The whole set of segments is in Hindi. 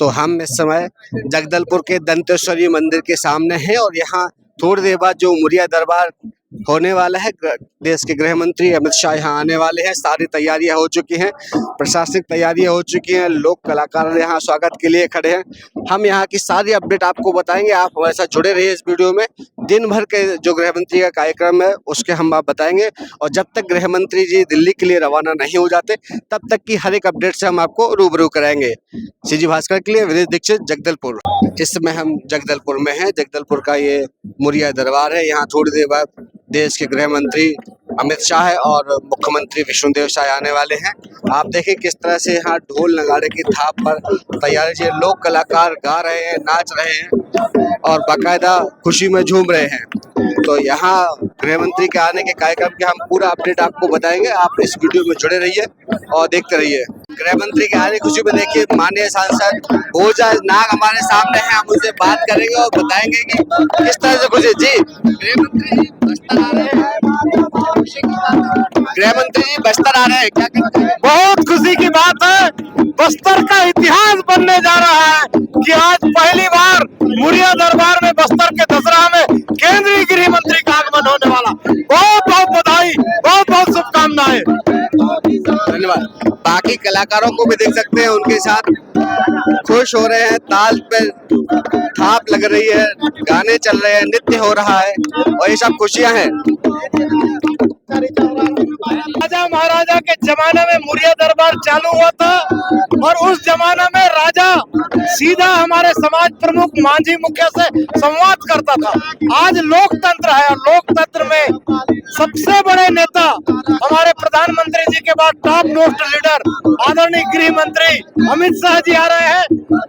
तो हम इस समय जगदलपुर के दंतेश्वरी मंदिर के सामने हैं और यहाँ थोड़ी देर बाद जो मुरिया दरबार होने वाला है, देश के गृह मंत्री अमित शाह यहाँ आने वाले हैं। सारी तैयारियां हो चुकी हैं, प्रशासनिक तैयारियां हो चुकी हैं, लोग कलाकार यहाँ स्वागत के लिए खड़े हैं। हम यहाँ की सारी अपडेट आपको बताएंगे, आप हमारे साथ जुड़े रहिए इस वीडियो में। दिन भर के जो गृह मंत्री का कार्यक्रम है उसके हम आप बताएंगे, और जब तक गृह मंत्री जी दिल्ली के लिए रवाना नहीं हो जाते तब तक की हर एक अपडेट से हम आपको रूबरू कराएंगे। सीजी भास्कर के लिए विदेश दीक्षित, जगदलपुर। इस समय हम जगदलपुर में हैं। जगदलपुर का ये मुरिया दरबार है। यहाँ थोड़ी देर बाद देश के गृह मंत्री अमित शाह और मुख्यमंत्री विष्णुदेव साय आने वाले हैं। आप देखें किस तरह से यहाँ ढोल नगाड़े की थाप पर तैयारी, लोग कलाकार गा रहे हैं, नाच रहे हैं और बाकायदा खुशी में झूम रहे हैं। तो यहाँ गृह मंत्री के आने के कार्यक्रम के हम पूरा अपडेट आपको बताएंगे। आप इस वीडियो में जुड़े रहिए और देखते रहिए। गृह मंत्री के आने की खुशी में देखिए माननीय सांसद भोजा नाग हमारे सामने हैं। हम उनसे बात करेंगे और बताएंगे कि किस तरह से खुशी। जी, गृह मंत्री जी बस्तर आ रहे हैं। गृह मंत्री जी बस्तर आ रहे हैं, क्या कहते हैं? बहुत खुशी की बात है। बस्तर का इतिहास बनने जा रहा है कि आज पहली बार मुरिया दरबार में बस्तर के दसरा में केंद्रीय गृह मंत्री का आगमन होने वाला। बहुत बहुत बधाई, बहुत बहुत शुभकामनाएं। धन्यवाद। बाकी कलाकारों को भी देख सकते हैं, उनके साथ खुश हो रहे हैं, ताल पे थाप लग रही है, गाने चल रहे हैं, नृत्य हो रहा है और ये सब खुशियां हैं। राजा महाराजा के जमाने में मुरिया दरबार चालू हुआ था और उस जमाना में राजा सीधा हमारे समाज प्रमुख मांझी मुखिया से संवाद करता था। आज लोकतंत्र है और लोकतंत्र में सबसे बड़े नेता हमारे प्रधानमंत्री जी के बाद टॉप मोस्ट लीडर आदरणीय गृह मंत्री अमित शाह जी आ रहे हैं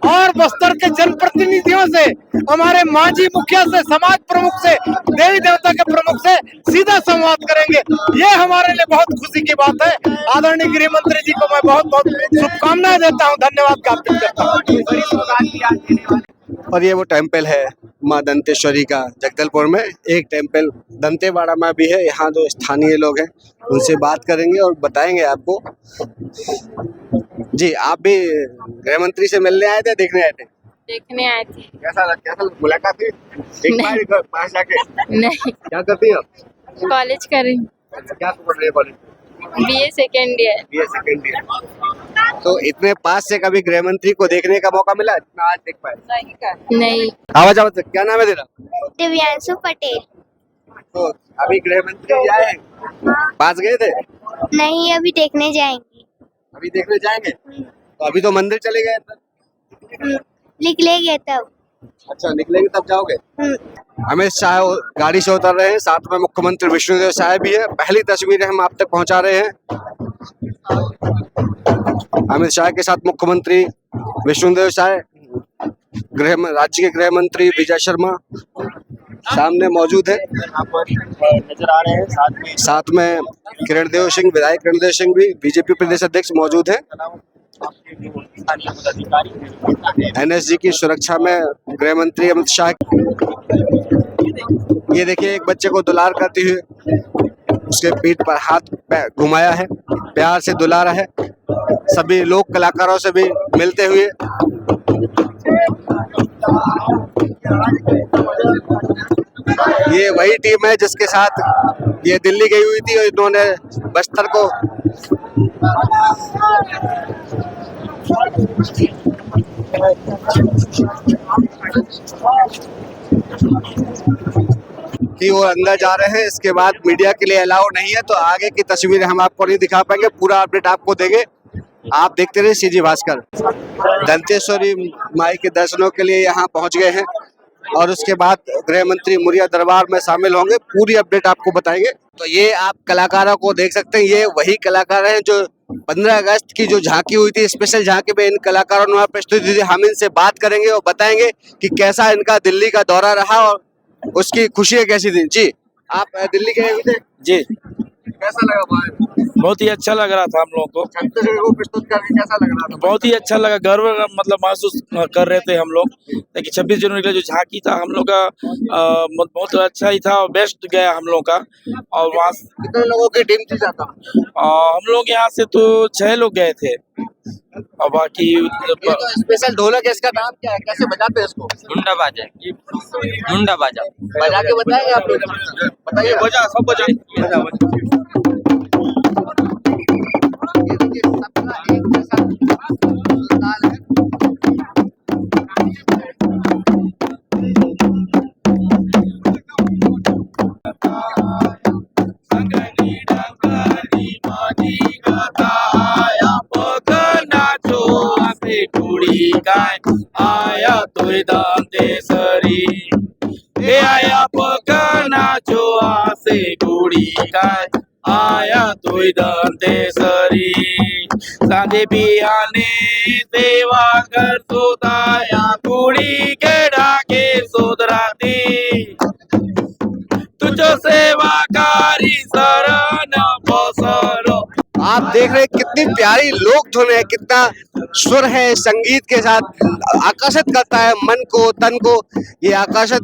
और बस्तर के जनप्रतिनिधियों से, हमारे मांझी मुखिया से, समाज प्रमुख से, देवी देवता के प्रमुख से सीधा संवाद करेंगे। ये हमारे लिए बहुत खुशी की बात है। आदरणीय गृह मंत्री जी को मैं बहुत बहुत शुभकामनाएं देता हूँ, धन्यवाद ज्ञापित करता हूँ। और ये वो टेम्पल है माँ दंतेश्वरी का जगदलपुर में। एक टेम्पल दंतेवाड़ा में भी है। यहाँ जो स्थानीय लोग हैं उनसे बात करेंगे और बताएंगे आपको। जी, आप भी गृह मंत्री से मिलने आए थे, देखने आए थे? देखने आए थे। कैसा मुलाकात हुई? एक बार पास जाके नहीं, क्या करती हैं आप? कॉलेज कर रही हूँ। क्या पढ़ रही है college? BA second year. BA second year. तो इतने पास से कभी गृह मंत्री को देखने का मौका मिला जितना आज देख पाए? नहीं। आवाज आवाज, क्या नाम है तेरा? दिव्यांशु पटेल। तो अभी गृह मंत्री आए हैं, पास गए थे? नहीं, अभी देखने जाएंगे। अभी देखने जाएंगे? तो अभी तो मंदिर चले गए अंदर। निकलेंगे तब। अच्छा, निकलेंगे तब जाओगे? अमित शाह गाड़ी से उतर रहे हैं, साथ में मुख्यमंत्री विष्णुदेव साय भी है। पहली तस्वीरें हम आप तक पहुंचा रहे हैं। अमित शाह के साथ मुख्यमंत्री विष्णुदेव साय, राज्य के गृह मंत्री विजय शर्मा सामने मौजूद है, नजर आ रहे हैं। साथ में किरणदेव सिंह, विधायक किरणदेव सिंह भी, बीजेपी प्रदेश अध्यक्ष मौजूद है। एनएसजी की सुरक्षा में गृह मंत्री अमित शाह। ये देखिए एक बच्चे को दुलार करते हुए उसके पीठ पर हाथ घुमाया है, प्यार से दुलारा है। सभी लोग कलाकारों से भी मिलते हुए। ये वही टीम है जिसके साथ ये दिल्ली गई हुई थी और इन्होंने बस्तर को कि वो अंदर जा रहे हैं। इसके बाद मीडिया के लिए अलाउ नहीं है, तो आगे की तस्वीरें हम आपको नहीं दिखा पाएंगे, पूरा अपडेट आपको देंगे। आप देखते रहिए सीजी भास्कर। दंतेश्वरी माई के दर्शनों के लिए यहाँ पहुँच गए हैं और उसके बाद गृह मंत्री मुरिया दरबार में शामिल होंगे। पूरी अपडेट आपको बताएंगे। तो ये आप कलाकारों को देख सकते हैं, ये वही कलाकार हैं जो 15 अगस्त की जो झांकी हुई थी, स्पेशल झांकी में इन कलाकारों ने प्रस्तुति दी। हम इनसे बात करेंगे और बताएंगे कि कैसा इनका दिल्ली का दौरा रहा और उसकी खुशियाँ कैसी थी। जी, आप दिल्ली गए हुए थे? जी, कैसा लगा वहाँ? बहुत ही अच्छा लग रहा था हम लोगों को। छत्तीसगढ़ को प्रस्तुत करके कैसा लग रहा था? बहुत ही अच्छा लगा, गर्व मतलब महसूस कर रहे थे हम लोग कि 26 जनवरी का जो झांकी था हम लोग का बहुत अच्छा ही था और बेस्ट गया हम लोग का। और वहाँ कितने लोगों की टीम थी? जाता हम लोग यहाँ से तो 6 लोग गए थे। और बाकी ये तो स्पेशल ढोलक है, इसका नाम क्या है, कैसे बजाते हैं इसको? मुंडा बाजा मुंडा बाजा बजा के बताएंगे आप लोग? बताइए बजा सब बजा बजा बजा। ये देखिए सबका एक जैसा ताल है। आया तो दांते सरी आया पकना जो आसे कुड़ी काय आया तो दांते सरी सांझे पियाने सेवा कर सोताया कुड़ी के डाके सोदराती तुझो सेवाकारी शरण बसरो। आप देख रहे हैं कितनी प्यारी लोक धुन है, कितना सुर है संगीत के साथ, आकर्षित करता है मन को तन को, ये आकर्षित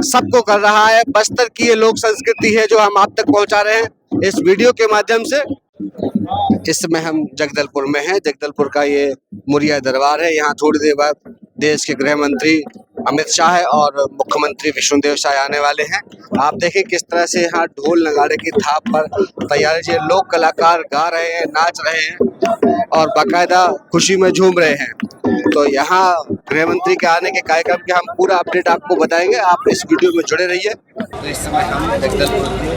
सबको कर रहा है। बस्तर की ये लोक संस्कृति है जो हम आप तक पहुंचा रहे हैं इस वीडियो के माध्यम से। इस समय हम जगदलपुर में हैं। जगदलपुर का ये मुरिया दरबार है। यहाँ थोड़ी देर बाद देश के गृह मंत्री अमित शाह और मुख्यमंत्री विष्णुदेव साय आने वाले हैं। आप देखें किस तरह से यहाँ ढोल नगाड़े की थाप पर तैयारी से लोक कलाकार गा रहे हैं, नाच रहे हैं और बाकायदा खुशी में झूम रहे हैं। तो यहाँ गृह मंत्री के आने के कार्यक्रम के हम पूरा अपडेट आपको बताएंगे, आप इस वीडियो में जुड़े रहिए। तो इस समय हम जगदलपुर के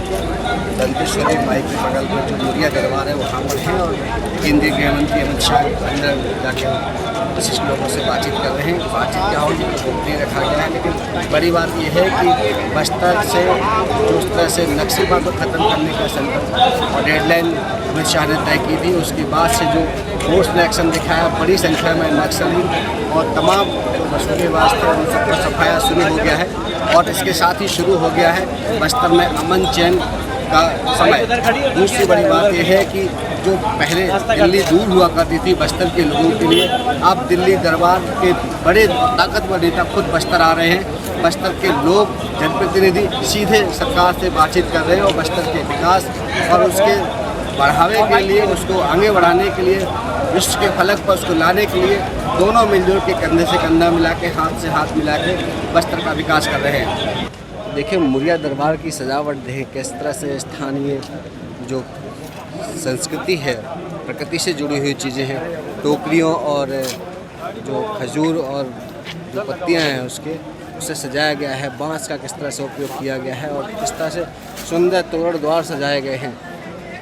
दंतेश्वरी माई के बगल में जो मुरिया दरबार है वहाँ पर हैं और केंद्रीय गृह मंत्री अमित शाह अंदर जाके विशिष्ट लोगों से बातचीत कर रहे हैं। बातचीत क्या होगी गोपनीय रखा गया है, लेकिन बड़ी बात यह है कि बस्तर से जो उस तरह से नक्सलवाद को खत्म करने का संकल्प और डेडलाइन अमित शाह ने तय की थी, उसके बाद से जो फोर्स ने एक्शन दिखाया, बड़ी संख्या में नक्सली और तमाम जो बस्तरवास थे उन सबका सफाया शुरू हो गया है और इसके साथ ही शुरू हो गया है बस्तर में अमन चैन का समय। दूसरी बड़ी बात यह है कि जो पहले दिल्ली दूर हुआ करती थी बस्तर के लोगों के लिए, अब दिल्ली दरबार के बड़े ताकतवर नेता खुद बस्तर आ रहे हैं। बस्तर के लोग जनप्रतिनिधि सीधे सरकार से बातचीत कर रहे हैं और बस्तर के विकास और उसके बढ़ावे के लिए, उसको आगे बढ़ाने के लिए, विश्व के फलक पर उसको लाने के लिए दोनों मिलजुल के कंधे से कंधा मिला के, हाथ से हाथ मिला के बस्तर का विकास कर रहे हैं। देखिए मुरिया दरबार की सजावट देखें किस तरह से स्थानीय जो संस्कृति है, प्रकृति से जुड़ी हुई चीज़ें हैं, टोकरियों और जो खजूर और जो पत्तियां हैं उससे सजाया गया है। बांस का किस तरह से उपयोग किया गया है और किस तरह से सुंदर तोरण द्वार सजाए गए हैं।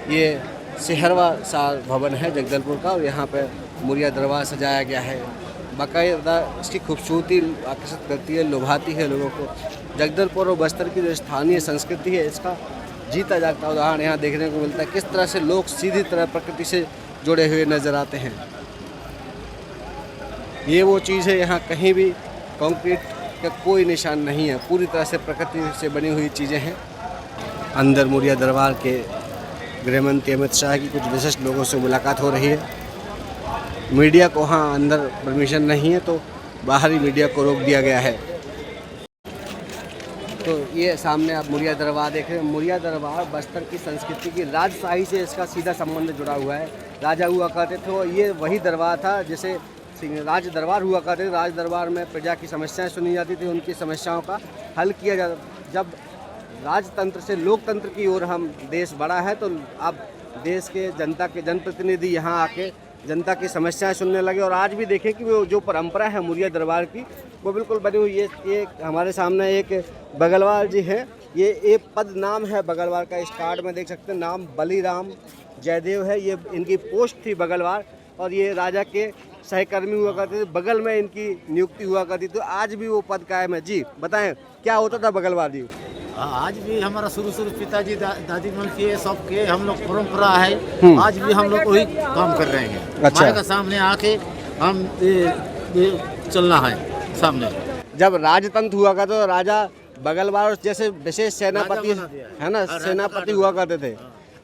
ये सिहरवा साल भवन है जगदलपुर का और यहाँ पर मुरिया दरबार सजाया गया है। बाकायदा इसकी खूबसूरती आकर्षित करती है, लुभाती है लोगों को। जगदलपुर और बस्तर की जो स्थानीय संस्कृति है इसका जीता जागता उदाहरण यहाँ देखने को मिलता है। किस तरह से लोग सीधी तरह प्रकृति से जुड़े हुए नजर आते हैं। ये वो चीज़ है, यहाँ कहीं भी कंक्रीट का कोई निशान नहीं है, पूरी तरह से प्रकृति से बनी हुई चीज़ें हैं। अंदर मुरिया दरबार के गृह मंत्री अमित शाह की कुछ विशिष्ट लोगों से मुलाकात हो रही है। मीडिया को वहाँ अंदर परमिशन नहीं है तो बाहरी मीडिया को रोक दिया गया है। तो ये सामने आप मुरिया दरबार देख रहे हैं। मुरिया दरबार बस्तर की संस्कृति की राजशाही से इसका सीधा संबंध जुड़ा हुआ है। राजा हुआ करते थे और ये वही दरबार था जैसे राज दरबार हुआ करते थे। राज दरबार में प्रजा की समस्याएं सुनी जाती थी, उनकी समस्याओं का हल किया जाता। जब राजतंत्र से लोकतंत्र की ओर हम देश बढ़ा है तो अब देश के जनता के जनप्रतिनिधि यहाँ आके जनता की समस्याएं सुनने लगे। और आज भी देखें कि वो जो परंपरा है मुरिया दरबार की वो बिल्कुल बनी हुई है। ये हमारे सामने एक बगलवार जी हैं, ये एक पद नाम है बगलवार का। इस कार्ड में देख सकते हैं नाम बलीराम जयदेव है, ये इनकी पोस्ट थी बगलवार और ये राजा के सहकर्मी हुआ करते थे, बगल में इनकी नियुक्ति हुआ करती। तो आज भी वो पद कायम है। जी बताएं क्या होता था बगलवार जी? आज भी हमारा शुरू पिताजी दादी मन के सबके हम लोग परंपरा है, आज भी हम लोग वही काम कर रहे हैं। अच्छा। माँ का सामने आके हम ये चलना है सामने। जब राजतंत्र हुआ करता तो राजा बगलवार जैसे विशेष सेनापति है ना, सेनापति हुआ करते थे।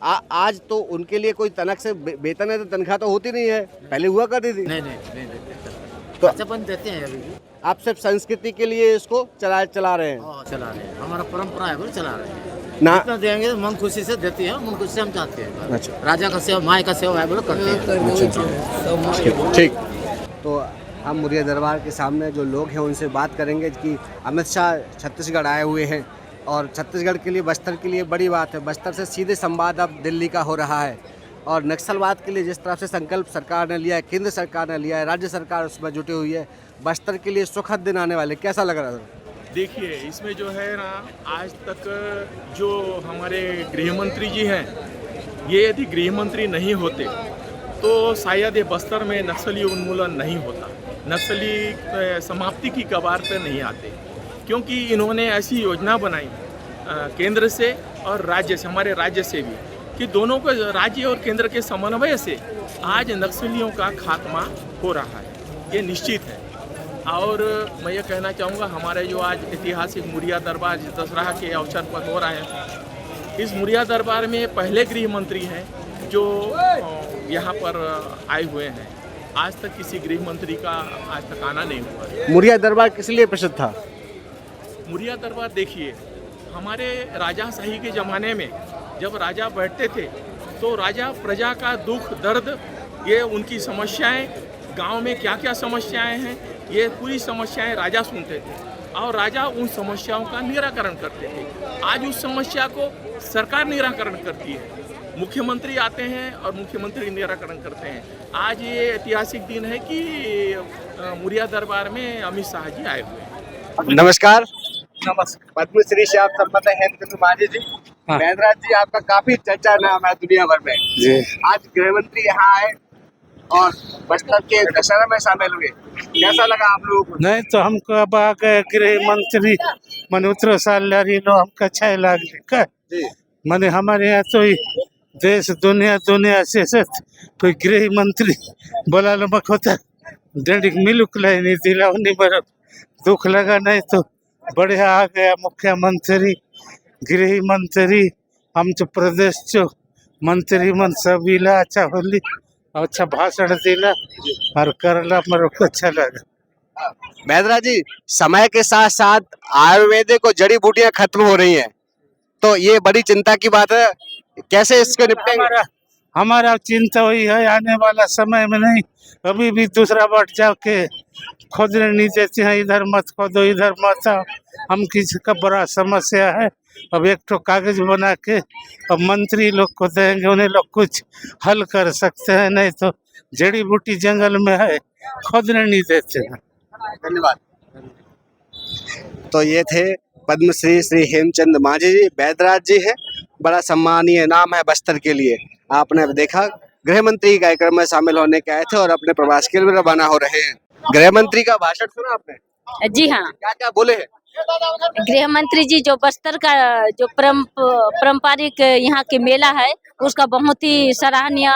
आज तो उनके लिए कोई तनख से वेतन है तो तनख्वाह तो होती नहीं है, पहले हुआ करती थी। नहीं तो बचपन देते हैं अभी भी। आप सिर्फ संस्कृति के लिए इसको चला रहे हैं। चला रहे हैं, हमारा परंपरा है वो चला रहे हैं। ना जितना देंगे तो मन खुशी से देते हैं, मन खुशी से हम चाहते हैं। अच्छा। राजा का सेवा, माए का सेवा है बोलो करते हैं। ठीक। तो हम मुरिया दरबार के सामने जो लोग हैं उनसे बात करेंगे कि अमित शाह छत्तीसगढ़ आए हुए हैं और छत्तीसगढ़ के लिए, बस्तर के लिए बड़ी बात है। बस्तर से सीधे संवाद अब दिल्ली का हो रहा है और नक्सलवाद के लिए जिस तरह से संकल्प सरकार ने लिया है, केंद्र सरकार ने लिया है, राज्य सरकार उसमें जुटी हुई है, बस्तर के लिए सुखद दिन आने वाले, कैसा लग रहा है? देखिए, इसमें जो है ना, आज तक जो हमारे गृह मंत्री जी हैं, ये यदि गृह मंत्री नहीं होते तो शायद ये बस्तर में नक्सली उन्मूलन नहीं होता, नक्सली समाप्ति की कगार पर नहीं आते, क्योंकि इन्होंने ऐसी योजना बनाई केंद्र से और राज्य से, हमारे राज्य से भी, कि दोनों को, राज्य और केंद्र के समन्वय से आज नक्सलियों का खात्मा हो रहा है, ये निश्चित है। और मैं ये कहना चाहूँगा, हमारे जो आज ऐतिहासिक मुरिया दरबार दशहरा के अवसर पर हो रहा है, इस मुरिया दरबार में पहले गृह मंत्री हैं जो यहाँ पर आए हुए हैं। आज तक किसी गृह मंत्री का आज तक आना नहीं हुआ है। मुरिया दरबार किस लिए प्रसिद्ध था? मुरिया दरबार देखिए, हमारे राजाशाही के ज़माने में जब राजा बैठते थे तो राजा प्रजा का दुख दर्द, ये उनकी समस्याएं, गांव में क्या क्या समस्याएं हैं, ये पूरी समस्याएं राजा सुनते थे और राजा उन समस्याओं का निराकरण करते थे। आज उस समस्या को सरकार निराकरण करती है, मुख्यमंत्री आते हैं और मुख्यमंत्री निराकरण करते हैं। आज ये ऐतिहासिक दिन है कि मुरिया दरबार में अमित शाह जी आए हुए हैं। नमस्कार। पद्मश्री से आप संबंध है हेमचंद मांझी जी। बैदराज जी, आपका काफी चर्चा नाम है दुनिया भर में जी। आज गृह मंत्री यहाँ आए और बस्तर के दशहरा में शामिल हुए, कैसा लगा आप लोगों को? नहीं तो हमको अब आ गए गृह मंत्री मनोत्र साल्यारी लो, हमका अच्छा लगे मैंने हमारे यहाँ तो देश दुनिया से कोई गृह मंत्री बोला लो मक होता डेढ़ मिलुक नहीं दिला उन्हीं पर दुख लगा। नहीं तो बढ़िया आ गया मुख्यमंत्री, गृह मंत्री, हम तो प्रदेश चो मंत्री मन सभी ला अच्छा होली, अच्छा भाषण दिला और करला मेरे को अच्छा लगा। बैदराज जी, समय के साथ साथ आयुर्वेदिक और जड़ी बूटियां खत्म हो रही हैं, तो ये बड़ी चिंता की बात है, कैसे इसको निपटेंगे? हमारा चिंता वही है, आने वाला समय में नहीं, अभी भी दूसरा बार जाके खोदने नहीं देते हैं, इधर मत खोदो इधर मत आओ। हम किसी का बड़ा समस्या है, अब एक तो कागज बना के अब मंत्री लोग को देंगे, उन्हें लोग कुछ हल कर सकते हैं, नहीं तो जड़ी बूटी जंगल में है, खोदने नहीं देते हैं। धन्यवाद। तो ये थे पद्मश्री श्री हेमचंद मांझी जी। बैदराज जी है, बड़ा सम्मानीय नाम है बस्तर के लिए। आपने देखा, गृह मंत्री कार्यक्रम में शामिल होने के आए थे और अपने प्रवास के लिए रवाना हो रहे हैं। गृह मंत्री का भाषण सुना आपने? जी हाँ, क्या क्या बोले हैं? गृह मंत्री जी जो बस्तर का जो पारंपरिक यहाँ के मेला है उसका बहुत ही सराहनीय,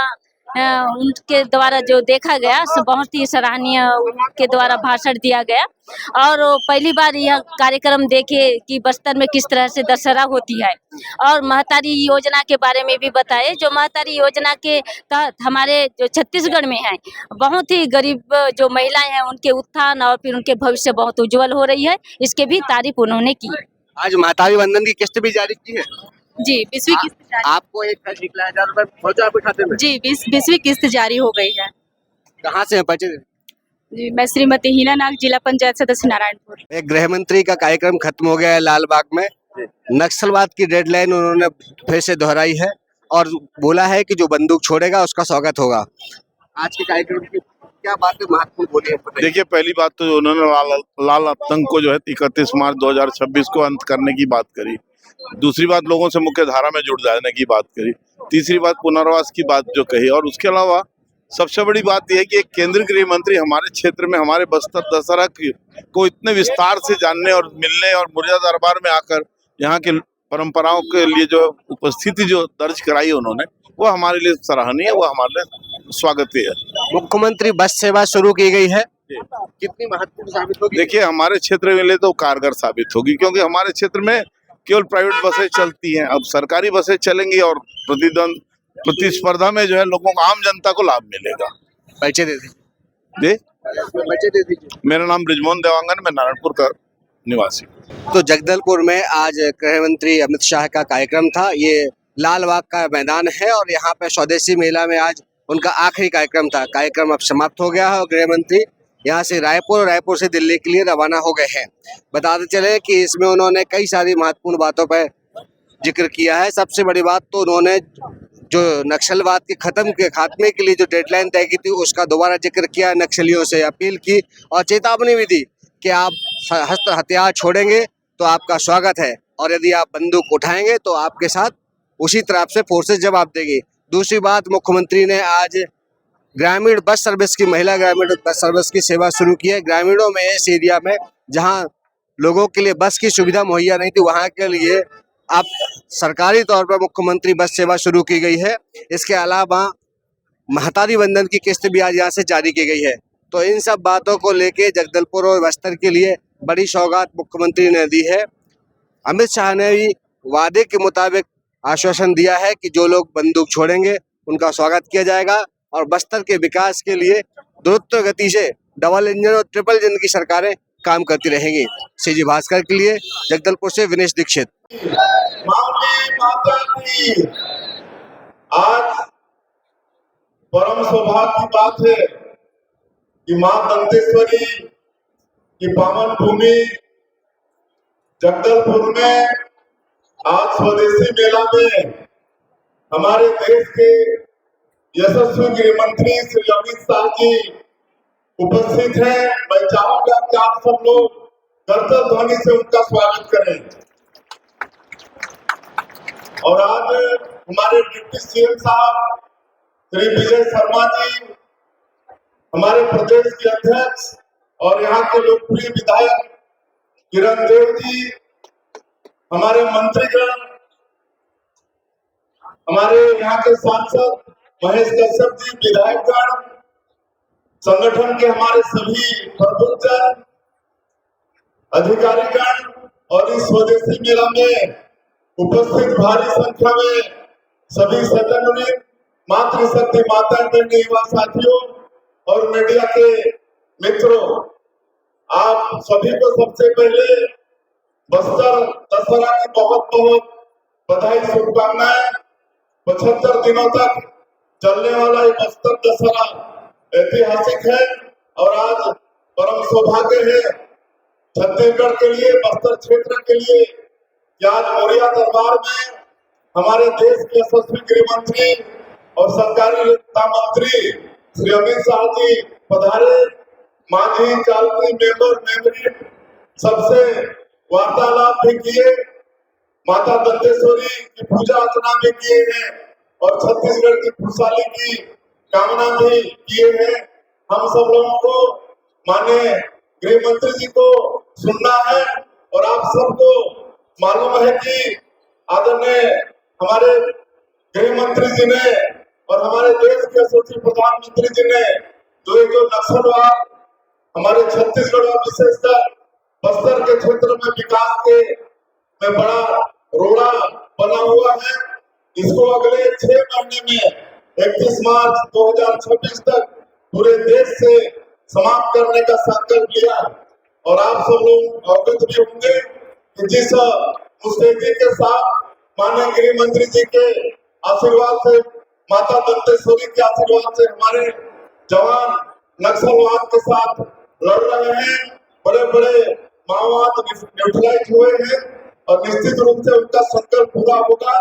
उनके द्वारा जो देखा गया बहुत ही सराहनीय, उनके द्वारा भाषण दिया गया और पहली बार यह कार्यक्रम देखे कि बस्तर में किस तरह से दशहरा होती है और महतारी योजना के बारे में भी बताए। जो महतारी योजना के तहत हमारे जो छत्तीसगढ़ में है बहुत ही गरीब जो महिलाएं हैं उनके उत्थान और फिर उनके भविष्य बहुत उज्जवल हो रही है, इसके भी तारीफ उन्होंने की। आज महतारी वंदन की किस्त भी जारी की है जी, 20वीं किस्त जारी। आपको एक खर्च निकला 1000 रुपए पहुंचा आपके खाते में? जी, 20वीं किस्त जारी हो गई है। कहाँ से है परिचय? जी, मैं श्रीमती हीना नाग, जिला पंचायत सदस्य नारायणपुर। एक गृह मंत्री का कार्यक्रम खत्म हो गया है लाल बाग में। नक्सलवाद की डेडलाइन उन्होंने फिर से दोहराई है और बोला है कि जो बंदूक छोड़ेगा उसका स्वागत होगा। आज के कार्यक्रम की क्या बातें महत्वपूर्ण बोली है? देखिए, पहली बात तो उन्होंने लाल आतंक को जो है 31 मार्च 2026 को अंत करने की बात करी। दूसरी बात, लोगों से मुख्य धारा में जुड़ जाने की बात करी। तीसरी बात, पुनर्वास की बात जो कही। और उसके अलावा सबसे बड़ी बात यह है कि एक केंद्रीय गृह मंत्री हमारे क्षेत्र में, हमारे बस्तर दशहरा को इतने विस्तार से जानने और मिलने और मुरिया दरबार में आकर यहाँ के परंपराओं के लिए जो उपस्थिति जो दर्ज कराई उन्होंने, वो हमारे लिए सराहनीय है, वो हमारे लिए स्वागत है। मुख्यमंत्री बस सेवा शुरू की गई है, कितनी महत्वपूर्ण साबित होगी? देखिए, हमारे क्षेत्र में ले तो कारगर साबित होगी, क्योंकि हमारे क्षेत्र में केवल प्राइवेट बसें चलती हैं, अब सरकारी बसें चलेंगी और प्रतिस्पर्धा में जो है लोगों को, आम जनता को लाभ मिलेगा। परिचय दे दीजिए। मेरा नाम ब्रिजमोहन देवांगन, मैं नारायणपुर का निवासी। तो जगदलपुर में आज गृह मंत्री अमित शाह का कार्यक्रम था। ये लाल बाग का मैदान है और यहाँ पे स्वदेशी मेला में आज उनका आखिरी कार्यक्रम था। कार्यक्रम अब समाप्त हो गया है और गृह मंत्री यहाँ से रायपुर और रायपुर से दिल्ली के लिए रवाना हो गए हैं। बताते चले कि इसमें उन्होंने कई सारी महत्वपूर्ण बातों पर जिक्र किया है। सबसे बड़ी बात तो उन्होंने जो नक्सलवाद के खात्मे के लिए जो डेडलाइन तय की थी उसका दोबारा जिक्र किया, नक्सलियों से अपील की और चेतावनी भी दी कि आप हथियार छोड़ेंगे तो आपका स्वागत है और यदि आप बंदूक उठाएंगे तो आपके साथ उसी तरह से फोर्सेस जवाब देगी। दूसरी बात, मुख्यमंत्री ने आज ग्रामीण बस सर्विस की महिला ग्रामीण बस सर्विस की सेवा शुरू की है। ग्रामीणों में इस एरिया में जहां लोगों के लिए बस की सुविधा मुहैया नहीं थी वहां के लिए अब सरकारी तौर पर मुख्यमंत्री बस सेवा शुरू की गई है। इसके अलावा महतारी बंधन की किस्त भी आज यहाँ से जारी की गई है। तो इन सब बातों को लेके जगदलपुर और बस्तर के लिए बड़ी सौगात मुख्यमंत्री ने दी है। अमित शाह ने भी वादे के मुताबिक आश्वासन दिया है कि जो लोग बंदूक छोड़ेंगे उनका स्वागत किया जाएगा और बस्तर के विकास के लिए द्रुत गति से डबल इंजन और ट्रिपल इंजन की सरकारें काम करती रहेंगी। सीजी भास्कर के लिए जगदलपुर से विनेश दीक्षित। माता की आज परम सौभाग्य की बात है कि मां दंतेश्वरी की पावन भूमि जगदलपुर में आज स्वदेशी मेला में हमारे देश के यशस्वी गृह मंत्री श्री अमित शाह जी उपस्थित हैं। मैं चाहूंगा कि आप सब लोग करतल ध्वनि से उनका स्वागत करें। और आज हमारे डिप्टी सीएम साहब श्री विजय शर्मा जी, हमारे प्रदेश के अध्यक्ष और यहाँ के लोकप्रिय विधायक किरण देव जी, हमारे मंत्रीगण, हमारे यहाँ के सांसद महेश कश्यप जी, विधायकगण, संगठन के हमारे सभी प्रबुद्धजन, अधिकारीगण और इस स्वदेशी मेला में उपस्थित भारी संख्या में सभी सदन मातृशक्ति माता बहने युवा साथियों और मीडिया के मित्रों, आप सभी को सबसे पहले बस्तर दशहरा की बहुत बहुत बधाई, शुभकामनाएं। 75 दिनों तक चलने वाला ये बस्तर दशहरा ऐतिहासिक है और आज परम सौभाग्य है छत्तीसगढ़ के लिए, बस्तर क्षेत्र के लिए कि आज मौर्या दरबार में हमारे देश के यशस्वी गृह मंत्री और सहकारिता मंत्री श्री अमित शाह जी पधारे। मांझी, चालती, मेंबरी सबसे वार्तालाप भी किए, माता दंतेश्वरी की पूजा अर्चना भी किए हैं और छत्तीसगढ़ की खुशहाली की कामना भी किए हैं। हम सब लोगों को माननीय गृह मंत्री जी को सुनना है और आप सबको मालूम है कि आदरणीय हमारे गृह मंत्री जी ने और हमारे देश के यशस्वी प्रधानमंत्री जी ने जो नक्सलवाद हमारे छत्तीसगढ़ और विशेषकर बस्तर के क्षेत्र में विकास के में बड़ा रोड़ा बना हुआ है, इसको अगले 6 महीने में 31 मार्च 2026 तक पूरे देश से समाप्त करने का संकल्प लिया और आप सब लोग अवगत भी होंगे कि जिस मुस्तैदी के साथ माननीय गृह मंत्री जी के आशीर्वाद से, माता दंतेश्वरी के आशीर्वाद से हमारे जवान नक्सलवाद के साथ लड़ रहे हैं, बड़े बड़े माओवाद न्यूट्रलाइज हुए हैं और निश्चित रूप से उनका संकल्प पूरा होगा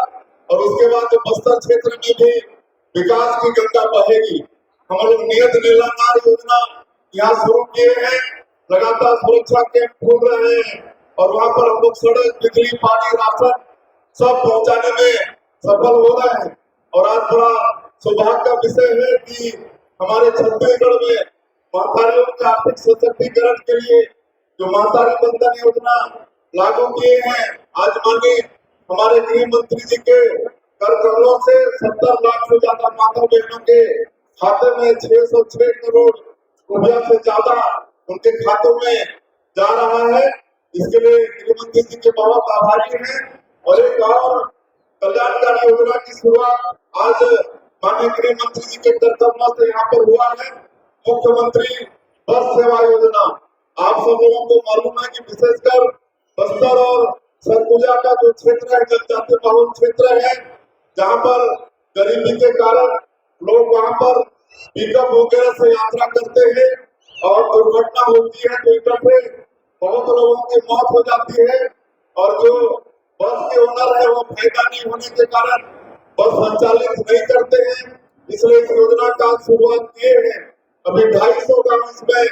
और उसके बाद बस्तर क्षेत्र में भी विकास की गंगा बहेगी। हम लोग नियत नीलांगार योजना यहाँ शुरू किए हैं, लगातार सुरक्षा कैंप खोल रहे हैं और वहाँ पर हम लोग सड़क, बिजली, पानी, राशन सब पहुँचाने में सफल हो रहे हैं। और आज बड़ा सौभाग्य का विषय है कि हमारे छत्तीसगढ़ में मातारियों के आर्थिक सशक्तिकरण के लिए जो मातारी बंधन योजना लागू किए हैं, आज माननीय हमारे गृह मंत्री जी के कर कमलों से 70 लाख से ज्यादा माता बहनों के खाते में 606 करोड़ रुपया से ज्यादा उनके खातों में जा रहा है। इसके लिए गृह मंत्री जी के बहुत आभारी हैं। और एक और कल्याणकारी योजना की शुरुआत आज माननीय गृह मंत्री जी के कर्तव्यों से यहाँ पर हुआ है। मुख्यमंत्री बस सेवा योजना आप सब लोगों को मालूम है कि विशेषकर बस्तर और सरगुजा का जो क्षेत्र है, जनजातीय बहुल क्षेत्र है, जहाँ पर गरीबी के कारण लोग वहाँ पर पिकअप वगैरह से यात्रा करते हैं और दुर्घटना होती है तो इकट्ठे बहुत लोगों की मौत हो जाती है और जो बस के ओनर है वो फायदा नहीं होने के कारण बस संचालित नहीं करते हैं। इसलिए इस योजना का शुरुआत किए हैं। अभी 250 गाँव इसमें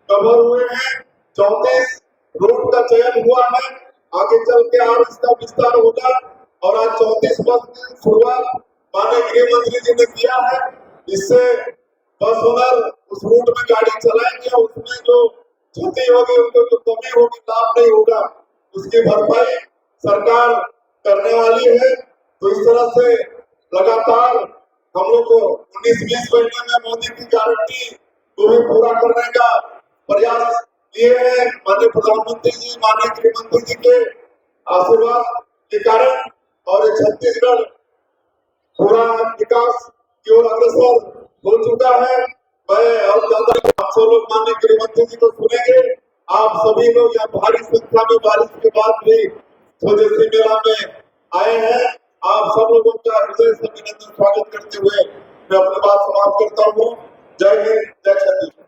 कवर हुए हैं, 34 रूट का चयन हुआ है, आगे चल के और इसका विस्तार होगा और आज 34 बस की शुरुआत माननीय गृह मंत्री जी ने किया है। इससे बस ओनर उस रूट में गाड़ी चलाएंगे, उसमें जो क्षति होगी, उनको जो कमी होगी, लाभ नहीं होगा, उसकी भरपाई सरकार करने वाली है। तो इस तरह से लगातार हम लोग को 19-20 महीने में मोदी की गारंटी को भी पूरा करने का प्रयास किए हैं। माननीय प्रधानमंत्री जी, माननीय गृह मंत्री जी के आशीर्वाद के कारण और छत्तीसगढ़ पूरा विकास की ओर अग्रसर हो चुका है। मैं और ज्यादा आप सब लोग माननीय गृह मंत्री जी को सुनेंगे। आप सभी लोग यहाँ भारी संख्या में बारिश के बाद भी स्वदेशी मेला में आए हैं। आप सब लोगों का हृदय से अभिनंदन स्वागत करते हुए मैं अपनी बात समाप्त करता हूँ। जय हिंद, जय छत्तीसगढ़।